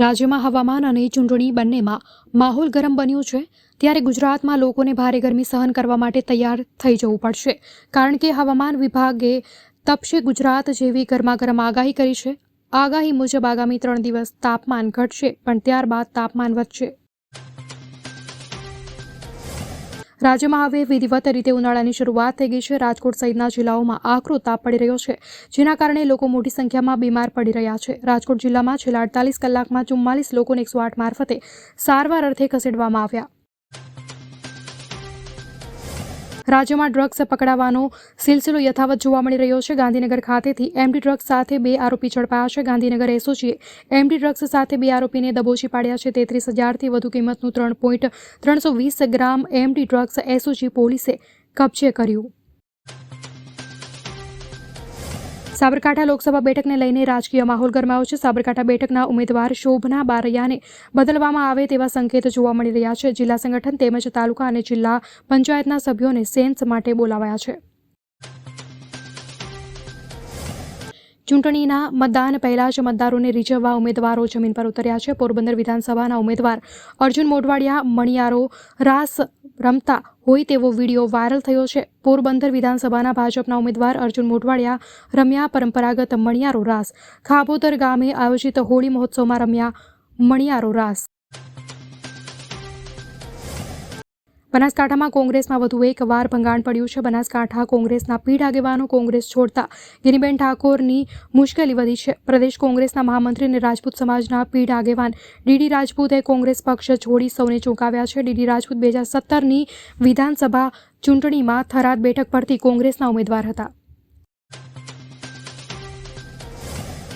રાજ્યમાં હવામાન અને ચૂંટણી બંનેમાં માહોલ ગરમ બન્યો છે ત્યારે ગુજરાતમાં લોકોને ભારે ગરમી સહન કરવા માટે તૈયાર થઈ જવું પડશે કારણ કે હવામાન વિભાગે તપશે ગુજરાત જેવી ગરમાગરમ આગાહી કરી છે। આગાહી મુજબ આગામી 3 દિવસ તાપમાન ઘટશે પણ ત્યારબાદ તાપમાન વધશે। રાજ્યમાં હવે વિધિવત રીતે ઉનાળાની શરૂઆત થઈ ગઈ છે। રાજકોટ સહિતના જિલ્લાઓમાં આકરો તાપ પડી રહ્યો છે જેના કારણે લોકો મોટી સંખ્યામાં બીમાર પડી રહ્યા છે। રાજકોટ જિલ્લામાં છેલ્લા 48 કલાકમાં 44 લોકોને 108 મારફતે સારવાર અર્થે ખસેડવામાં આવ્યા। રાજ્યમાં ડ્રગ્સ પકડાવાનો સિલસિલો યથાવત જોવા મળી રહ્યો છે। ગાંધીનગર ખાતેથી એમડી ડ્રગ્સ સાથે 2 આરોપી ઝડપાયા છે। ગાંધીનગર એસઓજીએ એમડી ડ્રગ્સ સાથે 2 આરોપીને દબોચી પાડ્યા છે। 33,000થી વધુ કિંમતનું 3.320 ગ્રામ એમડી ડ્રગ્સ એસઓજી પોલીસે કબજે કર્યું। સાબરકાંઠા લોકસભા બેઠકને લઈને રાજકીય માહોલ ગરમાયો છે। સાબરકાંઠા બેઠકના ઉમેદવાર શોભના બારૈયાને બદલવામાં આવે તેવા સંકેત જોવા મળી રહ્યા છે। જિલ્લા સંગઠન તેમજ તાલુકા અને જિલ્લા પંચાયતના સભ્યોને સેન્સ માટે બોલાવાયા છે। ચૂંટણીના મતદાન પહેલા જ મતદારોને રીઝવવા ઉમેદવારો જમીન પર ઉતર્યા છે। પોરબંદર વિધાનસભાના ઉમેદવાર અર્જુન મોઢવાડિયા મણિયારો રાસ રમતા હોય તેવો વિડીયો વાયરલ થયો છે। પોરબંદર વિધાનસભાના ભાજપના ઉમેદવાર અર્જુન મોઢવાડિયા રમ્યા પરંપરાગત મણિયારો રાસ। ખાબોદર ગામે આયોજિત હોળી મહોત્સવમાં રમ્યા મણિયારો રાસ। બનાસકાંઠામાં કોંગ્રેસમાં વધુ એક વાર ભંગાણ પડ્યું છે। બનાસકાંઠા કોંગ્રેસના પીઢ આગેવાનો કોંગ્રેસ છોડતા ગિનીબેન ઠાકોરની મુશ્કેલી વધી છે। પ્રદેશ કોંગ્રેસના મહામંત્રી અને રાજપૂત સમાજના પીઢ આગેવાન ડીડી રાજપૂતે કોંગ્રેસ પક્ષ છોડી સૌને ચોંકાવ્યા છે। ડીડી રાજપૂત 2017ની વિધાનસભા ચૂંટણીમાં થરાદ બેઠક પરથી કોંગ્રેસના ઉમેદવાર હતા।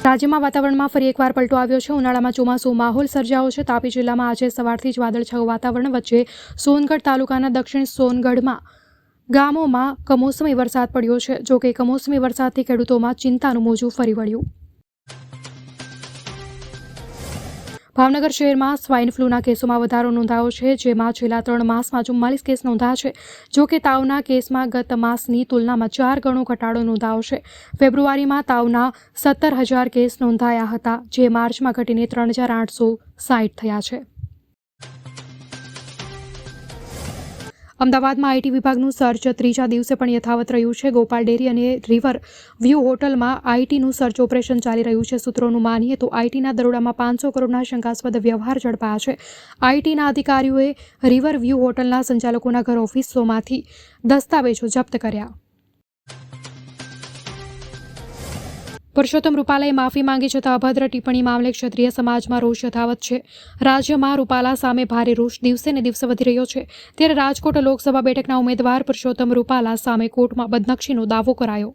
રાજ્યમાં વાતાવરણમાં ફરી એકવાર પલટો આવ્યો છે। ઉનાળામાં ચોમાસું માહોલ સર્જાયો છે। તાપી જિલ્લામાં આજે સવારથી જ વાદળછાયું વાતાવરણ વચ્ચે સોનગઢ તાલુકાના દક્ષિણ સોનગઢમાં ગામોમાં કમોસમી વરસાદ પડ્યો છે। જો કે કમોસમી વરસાદથી ખેડૂતોમાં ચિંતાનું મોજું ફરી વળ્યું। ભાવનગર શહેરમાં સ્વાઇન ફ્લૂના કેસોમાં વધારો નોંધાયો છે જેમાં છેલ્લા 3 માસમાં 44 કેસ નોંધાયા છે। જો કે તાવના કેસમાં ગત માસની તુલનામાં 4 ગણો ઘટાડો નોંધાયો છે। ફેબ્રુઆરીમાં તાવના 17,000 કેસ નોંધાયા હતા જે માર્ચમાં ઘટીને 3,860 થયા છે। અમદાવાદમાં આઈટી વિભાગનું સર્ચ ત્રીજા દિવસે પણ યથાવત રહ્યું છે। ગોપાલ ડેરી અને રિવર વ્યૂ હોટલમાં આઈટીનું સર્ચ ઓપરેશન ચાલી રહ્યું છે। સૂત્રોનું માનીએ તો આઈટીના દરોડામાં 500 કરોડના શંકાસ્પદ વ્યવહાર ઝડપાયા છે। આઈટીના અધિકારીઓએ રિવર વ્યૂ હોટલના સંચાલકોના ઘર ઓફિસોમાંથી દસ્તાવેજો જપ્ત કર્યા। પુરુષોત્તમ રૂપાલાએ માફી માંગી છતાં અભદ્ર ટિપ્પણી મામલે ક્ષત્રિય સમાજમાં રોષ યથાવત છે। રાજ્યમાં રૂપાલા સામે ભારે રોષ દિવસે ને દિવસે વધી રહ્યો છે ત્યારે રાજકોટ લોકસભા બેઠકના ઉમેદવાર પુરુષોત્તમ રૂપાલા સામે કોર્ટમાં બદનક્ષીનો દાવો કરાયો।